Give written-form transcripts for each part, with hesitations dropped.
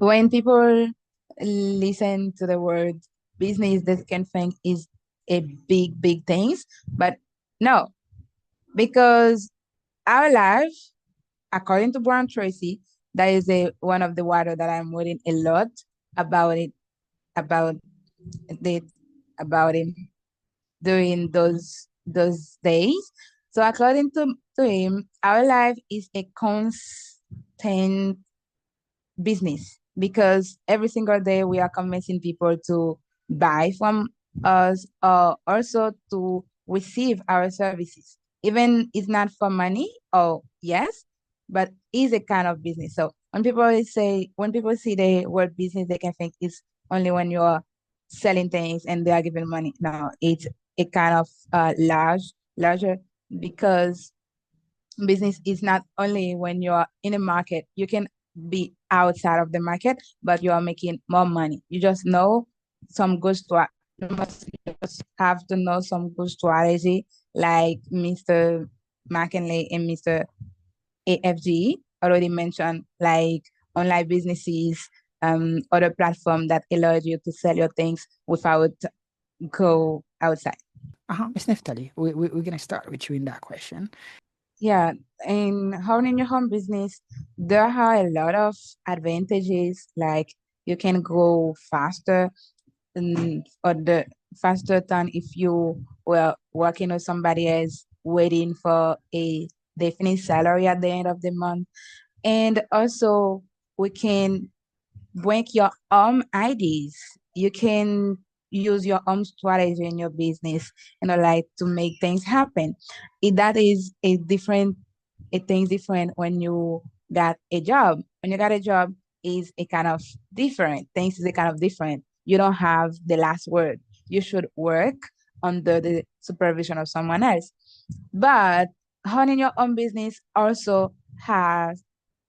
When people listen to the word business, they can think is a big things, but no, because our life, according to Brown Tracy, that is a one of the water that I'm reading a lot about it, about it, about him during those days. So according to him, our life is a constant business because every single day we are convincing people to buy from us or also to receive our services. Even it's not for money, or yes, but is a kind of business. So when people see the word business, they can think it's only when you're selling things and they are giving money. No, it's a kind of larger because business is not only when you're in a market, you can be outside of the market, but you are making more money. You just know some good you must just have to know some good strategy, like Mr. McKinley and Mr. AFG already mentioned, like online businesses, other platform that allows you to sell your things without go outside. Miss Neftali, we're gonna start with you in that question. Yeah, in owning your home business, there are a lot of advantages. Like you can go faster, or the faster than if you were working with somebody else, waiting for a definite salary at the end of the month. And also, we can bring your own ideas. You can use your own strategy in your business, like to make things happen. That is a thing different when you got a job. When you got a job, is a kind of different. Things is a kind of different. You don't have the last word. You should work under the supervision of someone else. But owning your own business also has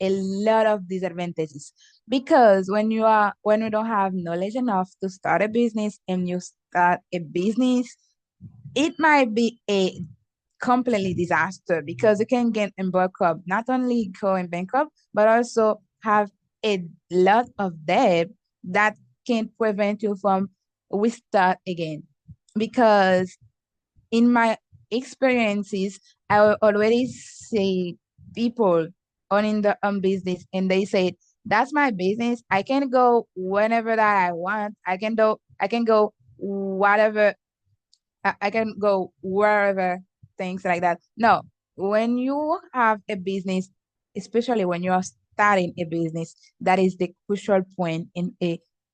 a lot of disadvantages because when you don't have knowledge enough to start a business and you start a business, it might be a completely disaster because you can get in bankrupt, not only go in bankrupt, but also have a lot of debt that can prevent you from restart again. Because in my experiences, I will already see people owning their own business and they say, that's my business. I can go whenever that I want. I can go whatever I can go wherever, things like that. No, when you have a business, especially when you are starting a business, that is the crucial point in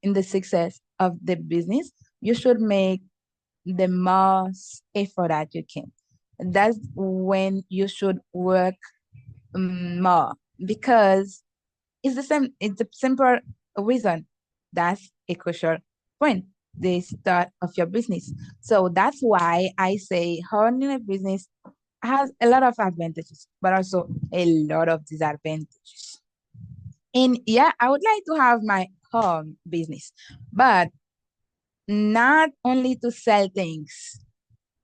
the success of the business. You should make the most effort that you can. That's when you should work more because it's a simple reason. That's a crucial point, the start of your business. So that's why I say owning a business has a lot of advantages, but also a lot of disadvantages. And yeah, I would like to have my own business, but not only to sell things.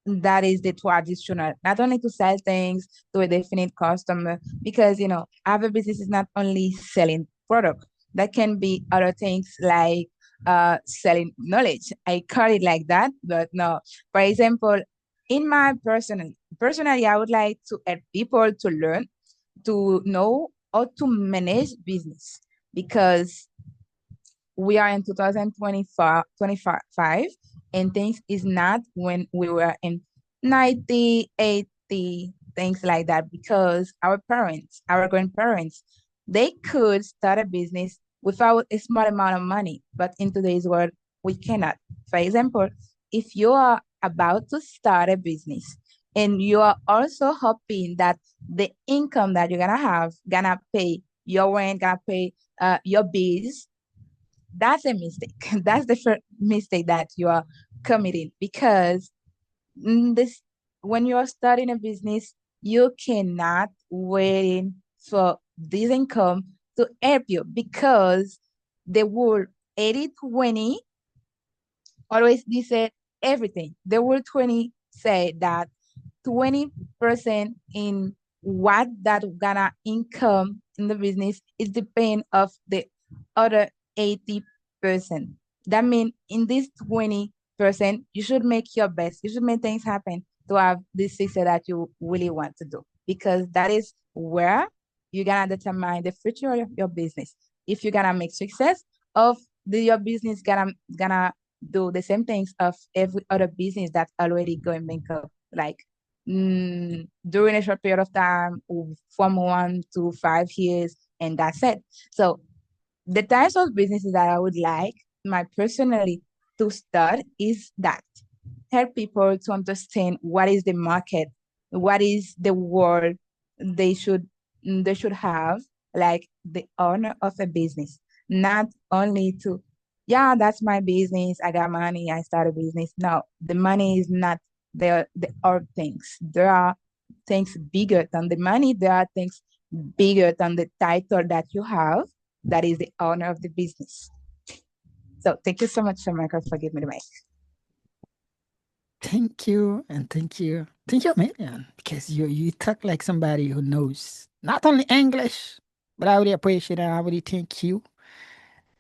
That is the traditional, not only to sell things to a definite customer, because our business is not only selling product. That can be other things like selling knowledge. I call it like that, but no. For example, in my personally, I would like to help people to learn, to know how to manage business because we are in 2025, 25, and things is not when we were in 90, 80, things like that, because our parents, our grandparents, they could start a business without a small amount of money, but in today's world we cannot. For example, if you are about to start a business and you are also hoping that the income that you're gonna have gonna pay your rent, gonna pay your bills, that's a mistake. That's the first mistake that you are committing because this when you are starting a business, you cannot wait for this income to help you because the rule 80/20 always they said everything. The rule 20 say that 20% in what that gonna income in the business is depend of the other 80%. That means in this 20%, you should make your best. You should make things happen to have this success that you really want to do, because that is where you're gonna determine the future of your business. If you're gonna make success of your business, gonna do the same things of every other business that's already going bankrupt. Like during a short period of time, from 1 to 5 years, and that's it. So the types of businesses that I would like my personally to start is that help people to understand what is the market, what is the world they should they should have, like the owner of a business, not only to, yeah, that's my business, I got money, I start a business. No, the money is not the all things. There are things bigger than the money. There are things bigger than the title that you have, that is the owner of the business. So thank you so much, Shamika, for giving me the mic. Thank you and thank you. Thank you, man, because you talk like somebody who knows not only English, but I really appreciate it. I really thank you.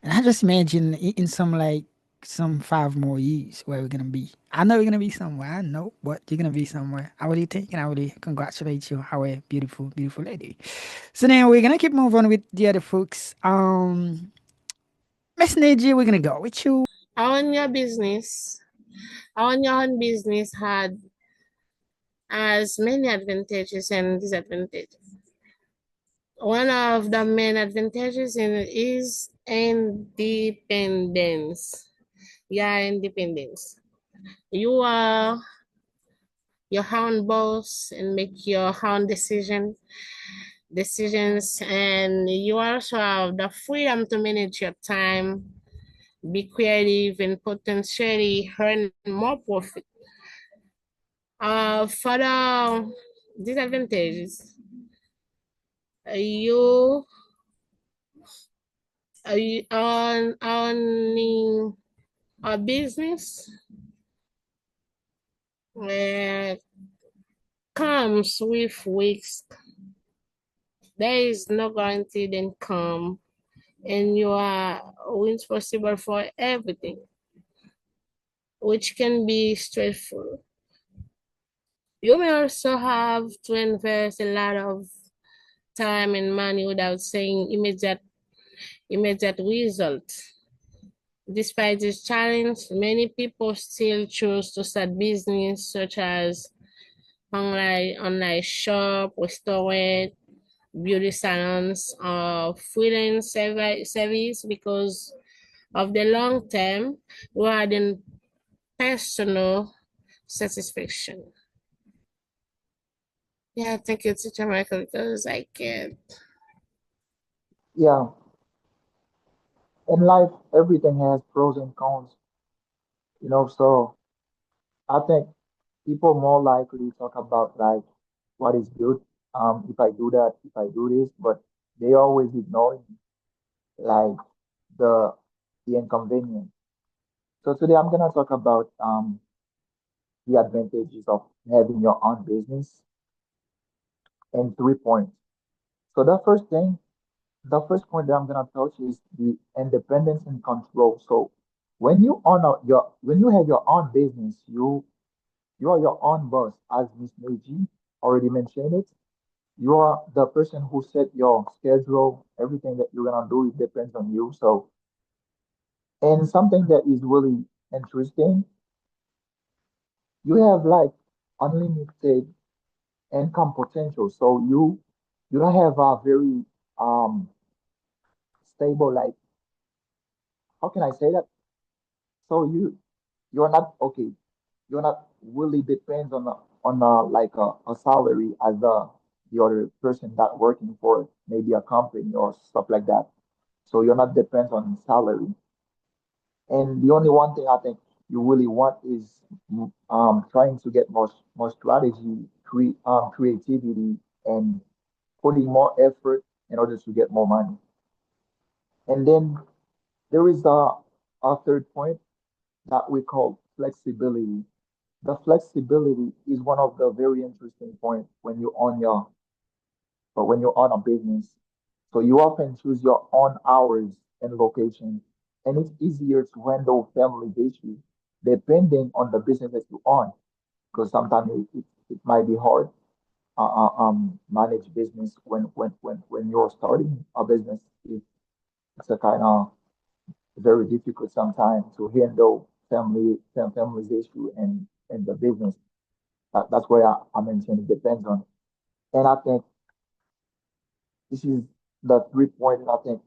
And I just imagine in some like some 5 more years where we're gonna be. I know we're gonna be somewhere. I know, but you're gonna be somewhere. I really think and I really congratulate you. How a beautiful, beautiful lady. So now we're gonna keep moving with the other folks. Miss Neji, we're gonna go with you. Own your business. Own your own business has many advantages and disadvantages. One of the main advantages is independence. Yeah, independence. You are your own boss and make your own decisions, and you also have the freedom to manage your time, be creative, and potentially earn more profit. For the disadvantages, you on owning a business comes with risk. There is no guaranteed income, and you are responsible for everything, which can be stressful. You may also have to invest a lot of time and money without seeing immediate results. Despite this challenge, many people still choose to start business such as online shop, restaurant, beauty salons, or freelance service because of the long term rather than personal satisfaction. Yeah, thank you, Teacher Michael, because I can't. Yeah, in life, everything has pros and cons, so I think people more likely talk about like what is good, if I do that, if I do this, but they always ignoring like the the inconvenience. So today I'm gonna talk about the advantages of having your own business in 3 points. So the first point that I'm gonna touch is the independence and control. So when you have your own business, you are your own boss, as Miss Meiji already mentioned it. You are the person who set your schedule. Everything that you're gonna do, it depends on you. So, and something that is really interesting, you have like unlimited income potential. So you don't have a very um stable, like, how can I say that? So you're not okay. You're not really depends on like a salary as the other person that working for maybe a company or stuff like that. So you're not depends on salary. And the only one thing I think you really want is trying to get more strategy, creativity, and putting more effort in order to get more money. And then there is a third point that we call flexibility. The flexibility is one of the very interesting points when you own when you own a business. So you often choose your own hours and location, and it's easier to handle family issues depending on the business that you own. Because sometimes it might be hard manage business when you're starting a business. It's a kind of very difficult sometimes to handle family's issue and the business. That's why I mentioned it depends on. And I think this is the 3 points I think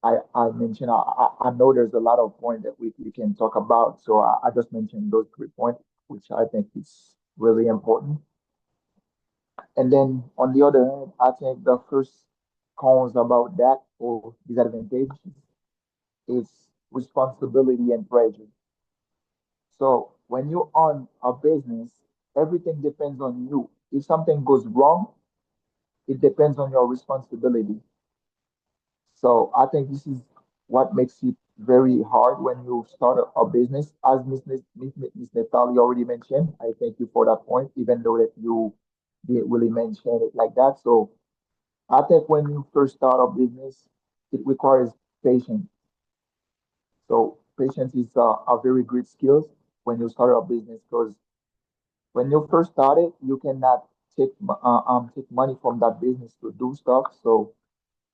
I mentioned. I know there's a lot of points that we can talk about. So I just mentioned those 3 points, which I think is really important. And then on the other hand, I think the first cons about that or disadvantages is responsibility and pressure. So when you own a business, everything depends on you. If something goes wrong, it depends on your responsibility. So I think this is what makes it very hard when you start a business. As Miss Natalie already mentioned, I thank you for that point, even though that you didn't really mention it like that. So I think when you first start a business, it requires patience. So patience is a very great skill when you start a business because when you first started, you cannot take money from that business to do stuff. So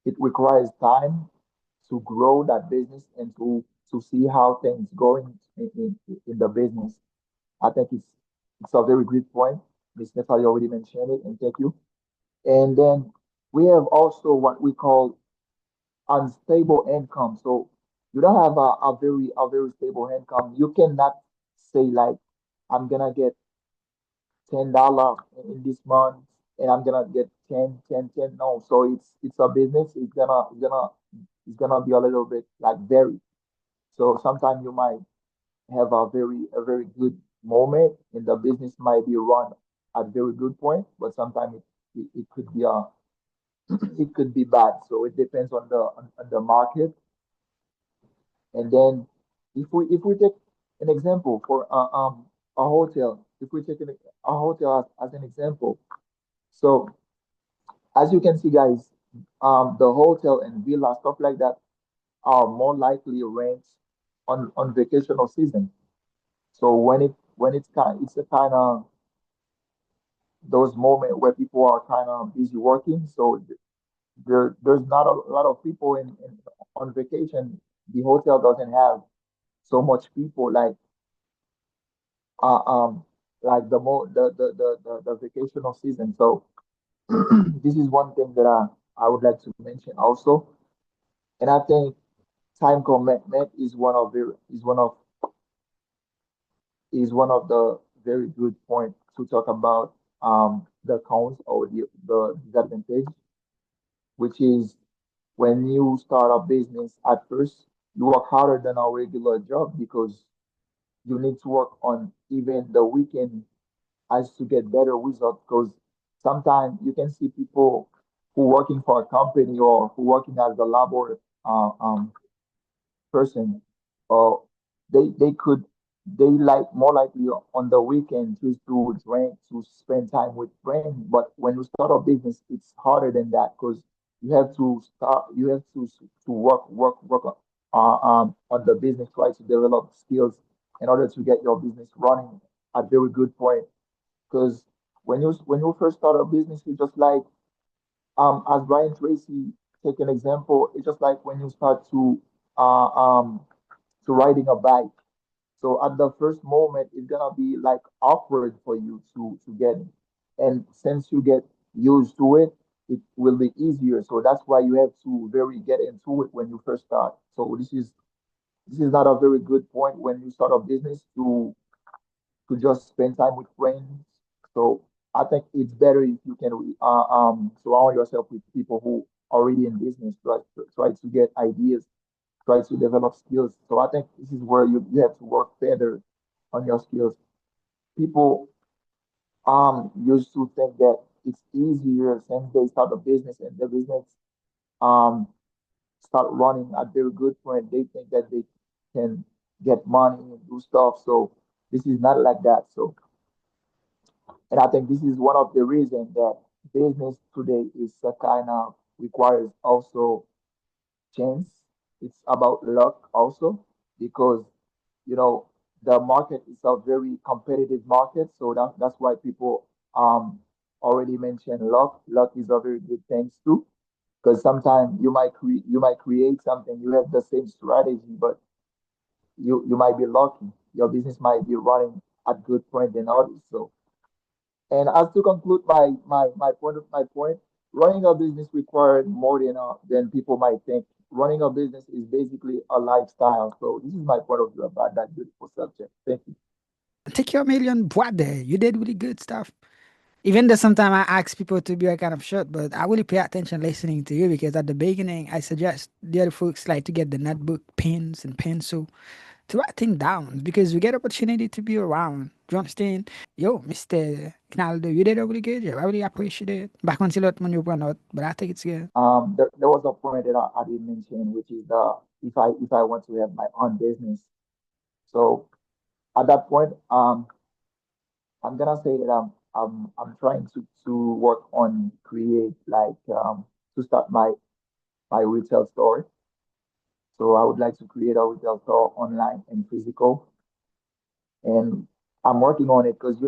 it requires time to grow that business and to see how things going in the business. I think it's a very good point. Miss Natalie already mentioned it, and thank you. And then we have also what we call unstable income. So you don't have a very stable income. You cannot say like I'm gonna get $10 in this month and I'm gonna get 10, 10, 10. No, so it's a business. It's gonna be a little bit like vary. So sometimes you might have a very good moment and the business might be run at very good point, but sometimes it could be it could be bad. So it depends on the market. And then if we take an example for a hotel, if we take a hotel as an example, so as you can see, guys, the hotel and villa stuff like that are more likely rent on vacational season. So it's a kind of those moments where people are kind of busy working. So there's not a lot of people in on vacation. The hotel doesn't have so much people uh, um like the vacational season. So this is one thing that I would like to mention also. And I think time commitment is one of the very good point to talk about the cons or the disadvantage, which is when you start a business at first, you work harder than a regular job because you need to work on even the weekend as to get better results. Because sometimes you can see people who working for a company or who working as a labor person, or they could they like more likely on the weekend just to drink to spend time with friends. But when you start a business, it's harder than that because you have to work on the business, try to develop skills in order to get your business running at very good point. Because when you first start a business, you just like as Brian Tracy take an example, it's just like when you start uh, um, to riding a bike. So at the first moment, it's gonna be like awkward for you to get it. And since you get used to it, it will be easier. So that's why you have to very get into it when you first start. So this is not a very good point when you start a business to just spend time with friends. So I think it's better if you can surround yourself with people who are already in business, try to get ideas, try to develop skills. So I think this is where you have to work further on your skills. People used to think that it's easier since they start a business and the business um start running at very good point. They think that they can get money and do stuff. So this is not like that. So and I think this is one of the reasons that business today is a kind of requires also chance. it's about luck also, because you know the market is a very competitive market. So that's why people um already mentioned luck. Luck is a very good thing too, because sometimes you might create something, you have the same strategy, but you might be lucky. Your business might be running at good point than others. So, and as to conclude my point, running a business requires more than people might think. Running a business is basically a lifestyle. So this is my point of view about that beautiful subject. Thank you. Take your million, brother. You did really good stuff. Even though sometimes I ask people to be a kind of short, but I really pay attention listening to you because at the beginning I suggest the other folks like to get the notebook, pens, and pencil to write things down because we get opportunity to be around. Do you understand? Yo, Mr. Knaldo, you did really good. I really appreciate it. Back on Silot when you run out, but I think it's good. There was a point that I didn't mention, which is if I want to have my own business. So at that point, I'm gonna say that I'm trying to work on create to start my retail store. So I would like to create a retail store online and physical, and I'm working on it because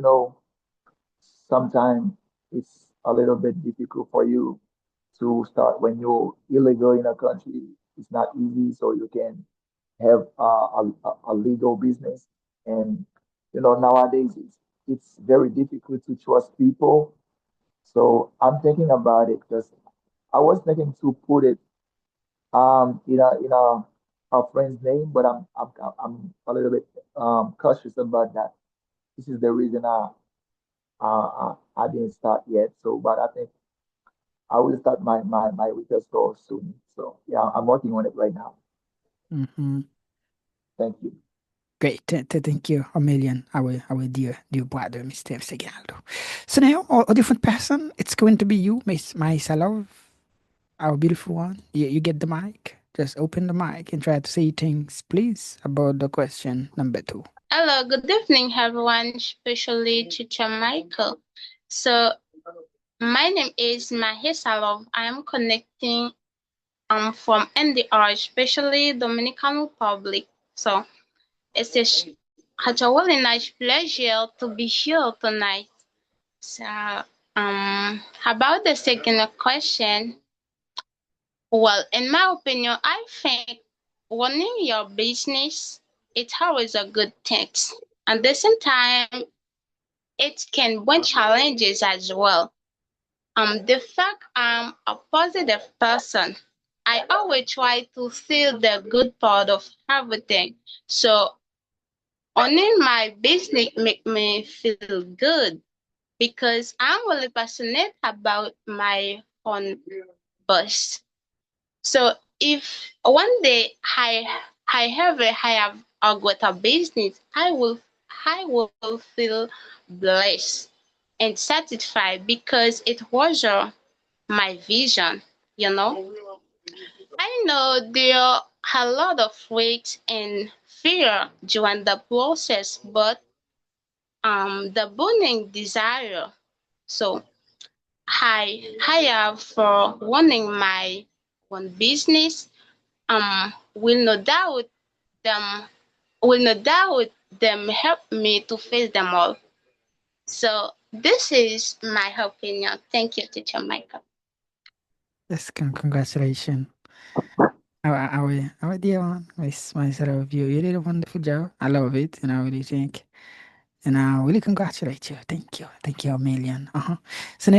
sometimes it's a little bit difficult for you to start when you're illegal in a country. It's not easy, so you can have a legal business. And nowadays it's very difficult to trust people. So I'm thinking about it because I was thinking to put it in a friend's name, but I'm a little bit cautious about that. This is the reason I didn't start yet. So, but I think I will start my retail store soon. So yeah, I'm working on it right now. Mm-hmm. Thank you. Great. Thank you a million, our dear brother, Mr. Segaldo. So now, a different person, it's going to be you, Miss Myself, our beautiful one. You get the mic. Just open the mic and try to say things, please, about the question number 2. Hello, good evening, everyone, especially Teacher Michael. So, my name is Mahisalov. I am connecting from NDR, especially Dominican Republic. So, it's such a really nice pleasure to be here tonight. So, about the second question, well, in my opinion, I think running your business it's always a good thing. At the same time, it can bring challenges as well. The fact I'm a positive person, I always try to see the good part of everything. So owning my business make me feel good because I'm really passionate about my own boss. So if one day I have a greater business, I will feel blessed and satisfied because it was my vision, you know. I know there are a lot of weight and fear during the process, but the burning desire. So I have for running my own business will no doubt them will no doubt them help me to face them all. So this is my opinion. Thank you, Teacher Michael. Yes, congratulations. Our dear one, Miss Myself, you did a wonderful job. I love it, and I really think. And I really congratulate you. Thank you. Thank you a million. So